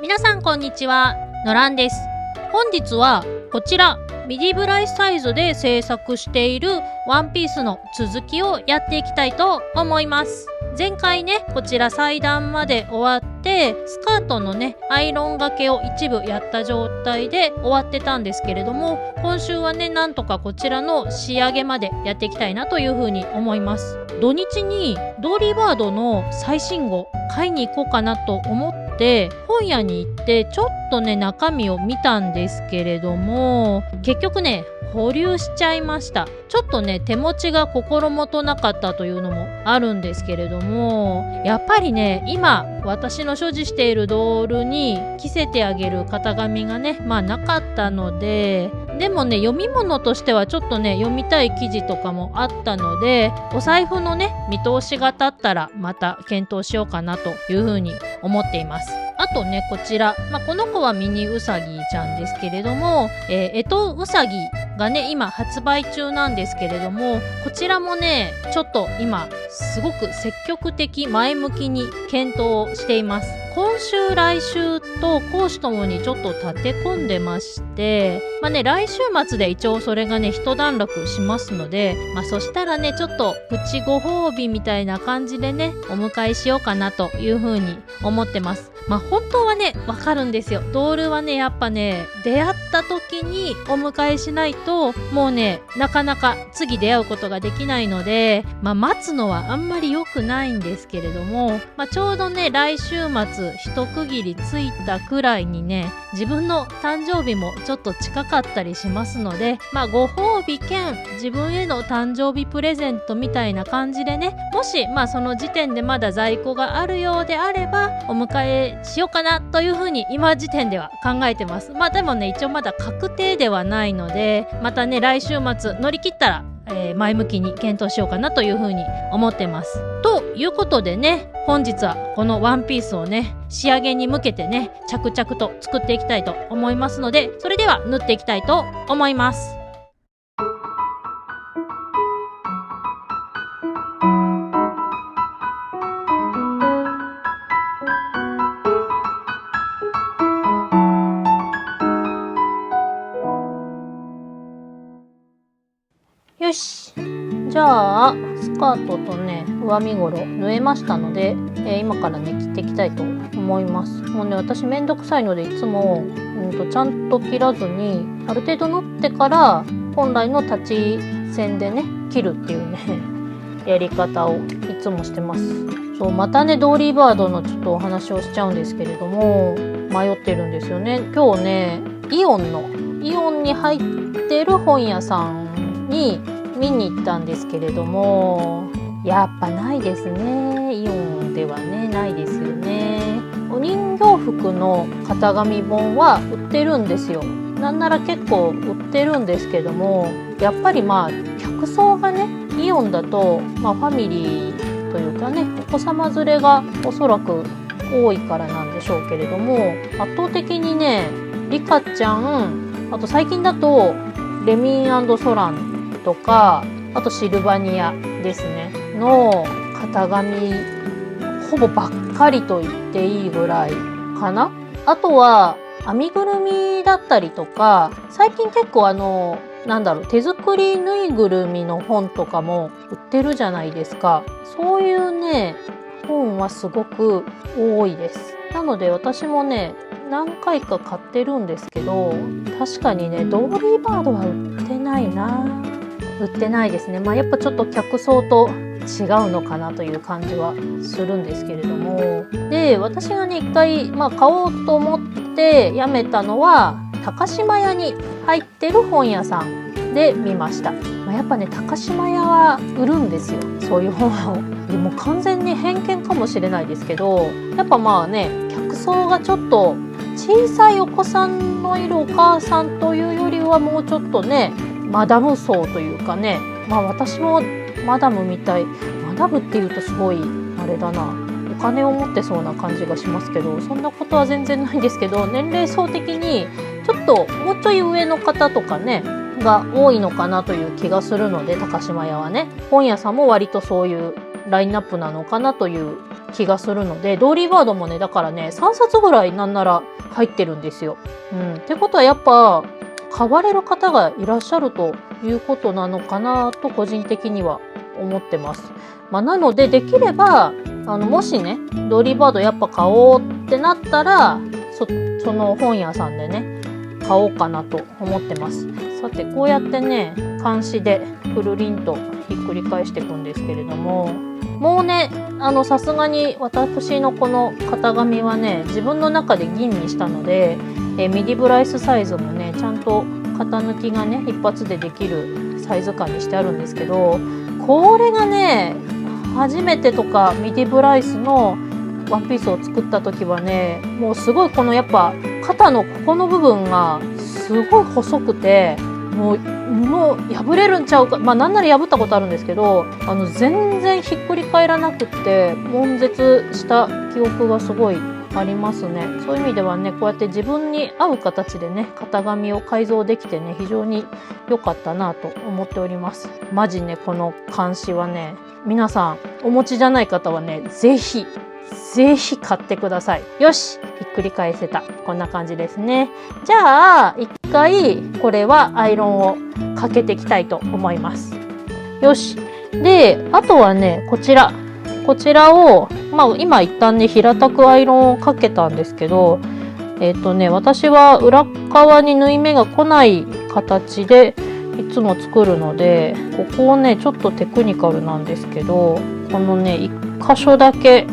皆さんこんにちは、のらんです。本日はこちらミディブライサイズで制作しているワンピースの続きをやっていきたいと思います。前回ね、こちら裁断まで終わってスカートのねアイロンがけを一部やった状態で終わってたんですけれども、今週はねなんとかこちらの仕上げまでやっていきたいなというふうに思います。土日にドーリーバードの最新号買いに行こうかなと思って本屋に行ってちょっとね中身を見たんですけれども、結局ね保留しちゃいました。ちょっとね手持ちが心もとなかったというのもあるんですけれども、やっぱりね今私の所持しているドールに着せてあげる型紙がねなかったので、でもね読み物としてはちょっとね読みたい記事とかもあったので、お財布のね見通しが立ったらまた検討しようかなというふうに思っています。あとねこちら、この子はミニウサギちゃんですけれども、干支ウサギがね今発売中なんですけれども、こちらもねちょっと今すごく積極的前向きに検討をしています。今週来週と講師ともにちょっと立て込んでまして、来週末で一応それがね一段落しますので、そしたらねちょっとプチご褒美みたいな感じでねお迎えしようかなというふうに思ってます。本当はねわかるんですよ。ドールはねやっぱね出会った時にお迎えしないともうねなかなか次出会うことができないので、待つのはあんまり良くないんですけれども、ちょうどね来週末一区切りついたくらいにね自分の誕生日もちょっと近かったりしますので、ご褒美兼自分への誕生日プレゼントみたいな感じでね、もしその時点でまだ在庫があるようであればお迎えしようかなというふうに今時点では考えてます。でもね一応まだ確定ではないので、またね来週末乗り切ったら前向きに検討しようかなというふうに思ってます。ということでね、本日はこのワンピースをね仕上げに向けてね着々と作っていきたいと思いますので、それでは縫っていきたいと思います。よし、じゃあスカートとね上身ごろ縫えましたので、今からね切っていきたいと思います。もうね私めんどくさいのでいつも、ちゃんと切らずにある程度縫ってから本来の立ち線でね切るっていうねやり方をいつもしてます。そうまたねドーリーバードのちょっとお話をしちゃうんですけれども、迷ってるんですよね。今日ねイオンに入ってる本屋さんに見に行ったんですけれども、やっぱないですね。イオンではねないですよね。お人形服の型紙本は売ってるんですよ。なんなら結構売ってるんですけども、やっぱり客層がねイオンだとファミリーというかねお子様連れがおそらく多いからなんでしょうけれども、圧倒的にねリカちゃん、あと最近だとレミン&ソランとか、あとシルバニアですねの型紙ほぼばっかりと言っていいぐらいかな。あとは編みぐるみだったりとか、最近結構手作りぬいぐるみの本とかも売ってるじゃないですか。そういうね本はすごく多いです。なので私もね何回か買ってるんですけど、確かにねドーリーバードは売ってないな。売ってないですね。やっぱちょっと客層と違うのかなという感じはするんですけれども、で私がね一回買おうと思ってやめたのは高島屋に入ってる本屋さんで見ました。やっぱね高島屋は売るんですよ、そういう本を。でも完全に偏見かもしれないですけど、やっぱ客層がちょっと小さいお子さんのいるお母さんというよりはもうちょっとねマダム層というかね、私もマダムみたい、マダムっていうとすごいあれだな、お金を持ってそうな感じがしますけど、そんなことは全然ないんですけど、年齢層的にちょっともうちょい上の方とかねが多いのかなという気がするので、高島屋はね本屋さんも割とそういうラインナップなのかなという気がするので、ドーリーバードもね、だからね、3冊ぐらいなんなら入ってるんですよ。ってことはやっぱ買われる方がいらっしゃるということなのかなと個人的には思ってます。なのでできればもしねドーリーバードやっぱ買おうってなったらその本屋さんでね買おうかなと思ってます。さてこうやってね漢詩でくるりんとひっくり返していくんですけれども、もうねさすがに私のこの型紙はね自分の中で吟味したので、ミディブライスサイズもねちゃんと型抜きがね一発でできるサイズ感にしてあるんですけど、これがね初めてとかミディブライスのワンピースを作った時はねもうすごいこのやっぱ肩のここの部分がすごい細くてもう破れるんちゃうか、なんなら破ったことあるんですけど全然ひっくり返らなくって悶絶した記憶がすごいありますね。そういう意味ではねこうやって自分に合う形でね型紙を改造できてね非常に良かったなと思っております。マジねこの漢詩はね皆さんお持ちじゃない方はねぜひ買ってください。よしひっくり返せた。こんな感じですね。じゃあ一回これはアイロンをかけていきたいと思います。よしであとはねこちらを今一旦ね平たくアイロンをかけたんですけど私は裏側に縫い目が来ない形でいつも作るのでここをねちょっとテクニカルなんですけどこのね一箇所だけ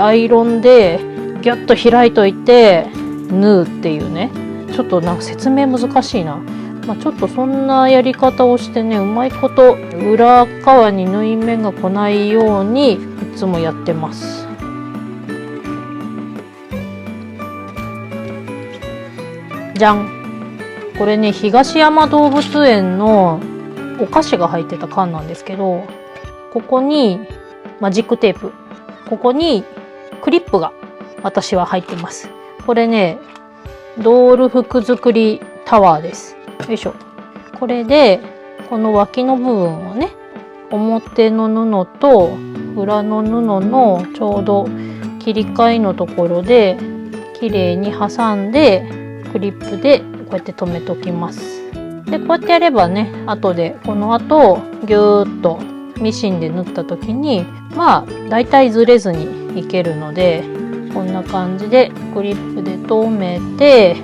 アイロンでギュッと開いといて縫うっていうね、ちょっとなんか説明難しいな。ちょっとそんなやり方をしてねうまいこと裏側に縫い目が来ないようにいつもやってます。じゃん、これね東山動物園のお菓子が入ってた缶なんですけど、ここにマジックテープ、ここにクリップが私は入ってます。これねドール服作りタワーです。よいしょ。これでこの脇の部分をね表の布と裏の布のちょうど切り替えのところで綺麗に挟んでクリップでこうやって留めときます。でこうやってやればね後でこの後ギューッとミシンで縫った時にだいたいずれずにいけるのでこんな感じでクリップで留めて、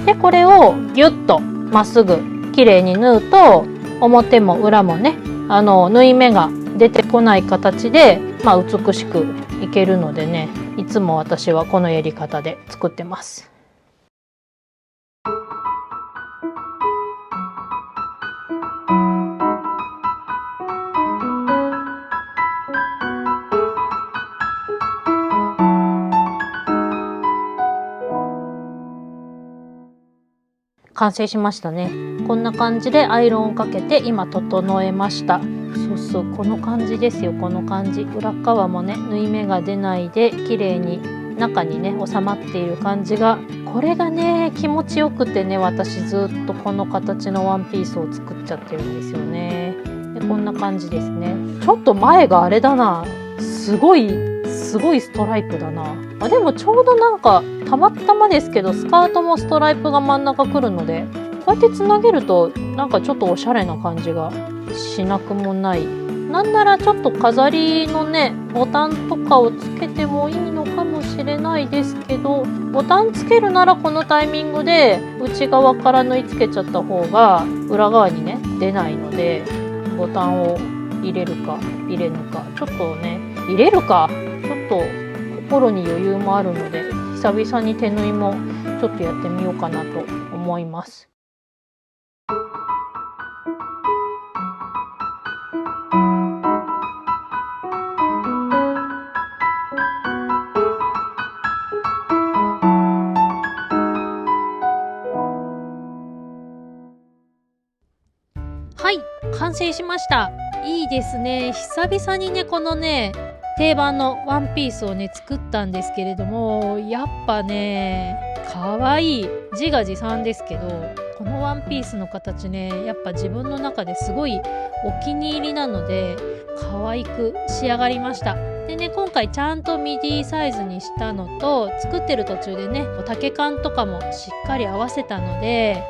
でこれをギュッとまっすぐ綺麗に縫うと表も裏もね縫い目が出てこない形で、美しくいけるのでねいつも私はこのやり方で作ってます。完成しましたね。こんな感じでアイロンをかけて今整えました。そうこの感じですよ。この感じ、裏側もね縫い目が出ないで綺麗に中にね収まっている感じが、これがね気持ちよくてね私ずっとこの形のワンピースを作っちゃってるんですよね。でこんな感じですね。ちょっと前があれだな、すごいストライプだな。でもちょうどなんかたまたまですけどスカートもストライプが真ん中くるのでこうやってつなげるとなんかちょっとおしゃれな感じがしなくもない。なんならちょっと飾りのねボタンとかをつけてもいいのかもしれないですけど、ボタンつけるならこのタイミングで内側から縫い付けちゃった方が裏側にね出ないので、ボタンを入れるか入れぬか、ちょっとね入れるか、ちょっと心に余裕もあるので久々に手縫いもちょっとやってみようかなと思います。はい、完成しました。いいですね。久々にねこのね定番のワンピースをね作ったんですけれども、やっぱねかわいい、自画自賛ですけどこのワンピースの形ねやっぱ自分の中ですごいお気に入りなので可愛く仕上がりました。でね、今回ちゃんとミディサイズにしたのと、作ってる途中でね丈感とかもしっかり合わせたので、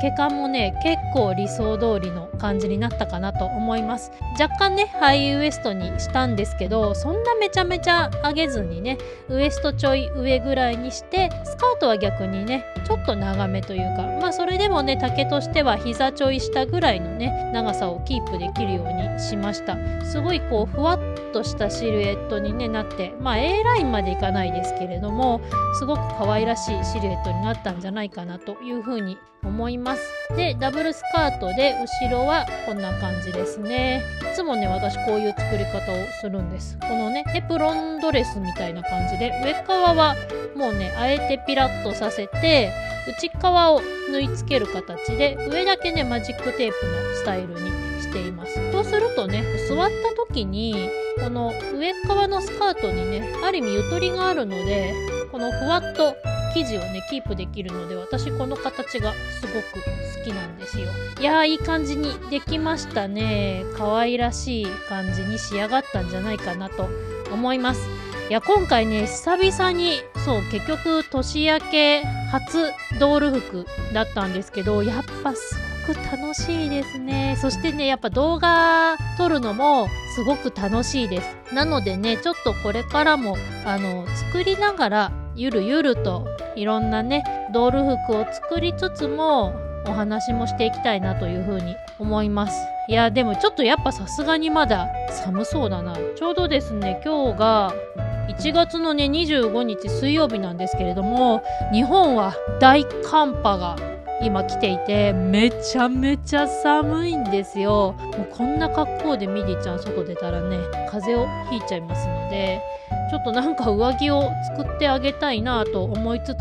丈感もね結構理想通りの感じになったかなと思います。若干ねハイウエストにしたんですけど、そんなめちゃめちゃ上げずにね、ウエストちょい上ぐらいにして、スカートは逆にねちょっと長めというか、それでもね丈としては膝ちょい下ぐらいのね長さをキープできるようにしました。すごいこうふわっとしたシルエットに、ね、なって、A ラインまでいかないですけれども、すごく可愛らしいシルエットになったんじゃないかなというふうに思います。でダブルスカートで後ろはこんな感じですね。いつもね私こういう作り方をするんです。このねエプロンドレスみたいな感じで、上側はもうねあえてピラッとさせて、内側を縫い付ける形で、上だけねマジックテープのスタイルにしています。そうするとね、座った時にこの上側のスカートにねある意味ゆとりがあるので、このふわっと生地をねキープできるので、私この形がすごく好きなんですよ。いやー、いい感じにできましたね。可愛らしい感じに仕上がったんじゃないかなと思います。いや今回ね久々に結局年明け初ドール服だったんですけど、やっぱすごく楽しいですね。そしてねやっぱ動画撮るのもすごく楽しいです。なのでねちょっとこれからも作りながらゆるゆるといろんなねドール服を作りつつもお話もしていきたいなというふうに思います。いやでもちょっとやっぱさすがにまだ寒そうだな。ちょうどですね今日が1月のね25日水曜日なんですけれども、日本は大寒波が今来ていて、めちゃめちゃ寒いんですよ。もうこんな格好でミディちゃん外出たらね風邪をひいちゃいますので、ちょっとなんか上着を作ってあげたいなと思いつつ、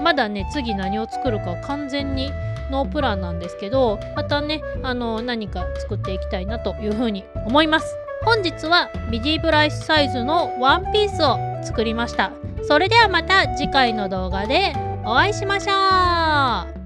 まだね次何を作るか完全にノープランなんですけど、またね何か作っていきたいなというふうに思います。本日はミディブライスサイズのワンピースを作りました。それではまた次回の動画でお会いしましょう。